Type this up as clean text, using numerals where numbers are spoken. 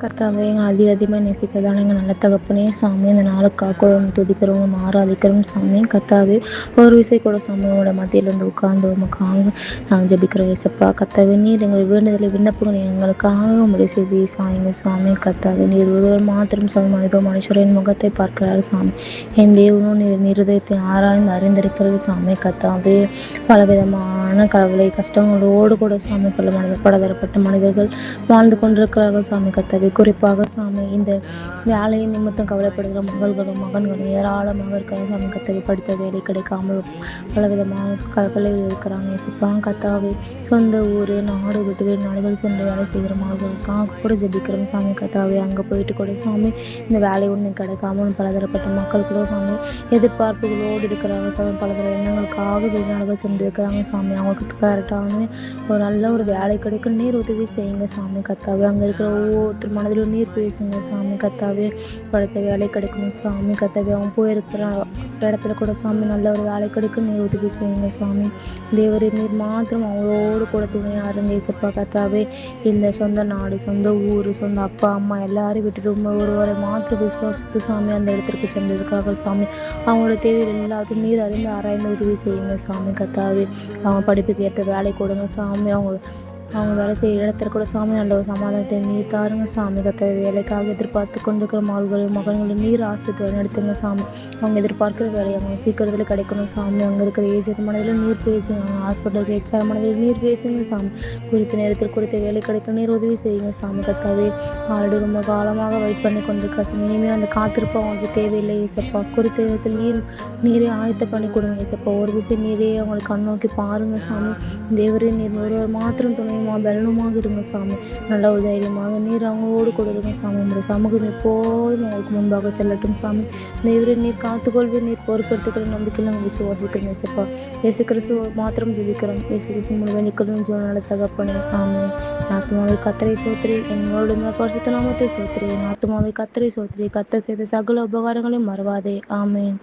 கர்த்தாவே எங்களை அதிகமாக நேசிக்கிறதான எங்கள் நல்ல தகப்பனே சாமி, இந்த நாளுக்கு காக்கிறோம், துதிக்கிறோம், ஆராதிக்கிறோம் சாமி. கர்த்தாவே ஒரு விசை கூட சாமி உங்களோட மத்தியில் வந்து உட்கார்ந்து உமக்காக நாங்கள் ஜெபிக்கிறோம் ஏசப்பா. கர்த்தாவே நீர் எங்கள் வேண்டுதலை விண்ணப்பங்கள் எங்களுக்காக உங்களுடைய செவியை சாயுங்க சுவாமி. கர்த்தாவே நீர் ஒருவர் மாத்திரம் சாமி மனுஷரின் முகத்தை பார்க்கிறார் சாமி. என் தேவனும் நீர் இருதயத்தை ஆராய்ந்து அறிந்திருக்கிறது சாமி. கர்த்தாவே பலவிதமான கவலை கஷ்டங்களோடு கூட சாமி பலதரப்பட்ட மனிதர்கள் வாழ்ந்து கொண்டிருக்கிறார்கள் சாமி. கர்த்தாவே குறிப்பாக சாமி இந்த வேலையின் நிமித்தம் கவலைப்படுகிற மகன்களும் ஏராளமாக இருக்கிறாங்க சாமி. கர்த்தாவே படித்த வேலை கிடைக்காமல் பலவிதமான கவலையில் இருக்கிறாங்க ஏசப்பா. கர்த்தாவே சொந்த ஊர் நாடு விட்டு வேறு நாடுகள் சென்று வேலை செய்கிற மகள்களுக்காக கூட ஜெபிக்கிறோம் சாமி. கர்த்தாவே அங்கே போயிட்டு கூட சாமி இந்த வேலை ஒன்றும் கிடைக்காமல் பலதரப்பட்ட மக்கள் கூட சாமி எதிர்பார்ப்புகளோடு இருக்கிறாங்க சாமி. பலதர எண்ணங்களுக்காக வெளிநாடுகள் சென்று இருக்கிறாங்க சாமி. அவங்களுக்கு கரெக்டான ஒரு நல்ல ஒரு வேலை கிடைக்கும் நீர் உதவி செய்யுங்க சாமி. கர்த்தாவே அங்கே இருக்கிற ஒவ்வொருத்தர் மனதிலும் நீர் பேசுங்க சாமி. கர்த்தாவே படுத்த வேலை கிடைக்கணும் சாமி. கர்த்தாவே அவன் போயிருக்கிற இடத்துல கூட சாமி நல்ல ஒரு வேலை கிடைக்கும் நீர் உதவி செய்யுங்க சுவாமி. தேவரே நீர் மாத்திரம் அவங்களோடு கூட துணையாக இருங்க ஏசப்பா. கர்த்தாவே இந்த சொந்த நாடு சொந்த ஊர் சொந்த அப்பா அம்மா எல்லாரையும் விட்டுட்டு ஒருவரை மாத்திரம் விசுவாசித்து சாமி அந்த இடத்திற்கு சென்று இருக்கிறார்கள் சாமி. அவங்களோட தேவையில் எல்லாத்தையும் நீர் அறிந்து ஆராய்ந்து உதவி செய்யுங்க சாமி. கர்த்தாவே அவங்க படிப்புக்கு ஏற்ற வேலை கொடுங்க சாமி. அவங்க வேலை செய்கிற இடத்துல கூட சாமி நல்ல ஒரு சமாதானத்தை நீர் தாருங்க சாமி. கர்த்தாவே வேலைக்காக எதிர்பார்த்து கொண்டிருக்கிற மகள்களும் நீர் ஆசிரியத்தை நடத்துங்க சாமி. அவங்க எதிர்பார்க்கிற வேலையை அவங்க சீக்கிரத்தில் கிடைக்கணும் சாமி. அங்கே இருக்கிற ஏஜென்ட் மனதில் நீர் பேசுங்க. அவங்க ஹாஸ்பிட்டலுக்கு ஹெச்ஆர் மனதில் நீர் பேசுங்க சாமி. குறித்த நேரத்தில் குறித்த வேலை கிடைக்க நீர் உதவி செய்யுங்க சாமி. கர்த்தாவே ஆல்ரெடி ரொம்ப காலமாக வெயிட் பண்ணி கொண்டிருக்கிற இனிமேல் அந்த காத்திருப்பு அவங்களுக்கு தேவையில்லை ஏசப்பா. குறித்த நேரத்தில் நீரே ஆயத்த பண்ணி கொடுங்க ஏசப்பா. ஒரு விஷயம் நீரே அவங்களுக்கு கண்ணோக்கி பாருங்க சாமி. தேவரே நீர் ஒருவர் மாத்திரம் துணை பலனுமாக இருங்க சாமி. நல்ல ஒரு தைரியமாக நீர் அவங்களோடு கொடுங்க சாமி. உங்களுடைய சமூகம் எப்போதும் அவங்களுக்கு முன்பாக செல்லட்டும் சாமி. தேவரே நீர் காத்துக்கொள்வேன் நீர் பொறுப்படுத்திக்கிற நம்பிக்கையில் நாங்கள் விசுவாசிக்கிறோம் ஏசப்பா. இயேசு கிறிஸ்து மாத்திரம் ஜெபிக்கிறோம். இயேசு கிறிஸ்து முழுவதும் நிற்கணும் ஜீவனால தகப்பனே ஆமே. ஆத்மாவை கத்தரை சோத்திரி என்னோட பரிசுத்த நாமத்தை சோத்திரி. ஆத்மாவை கத்தரை சோத்திரி. கத்த செய்த சகல உபகாரங்களையும் மறவாதே ஆமேன்.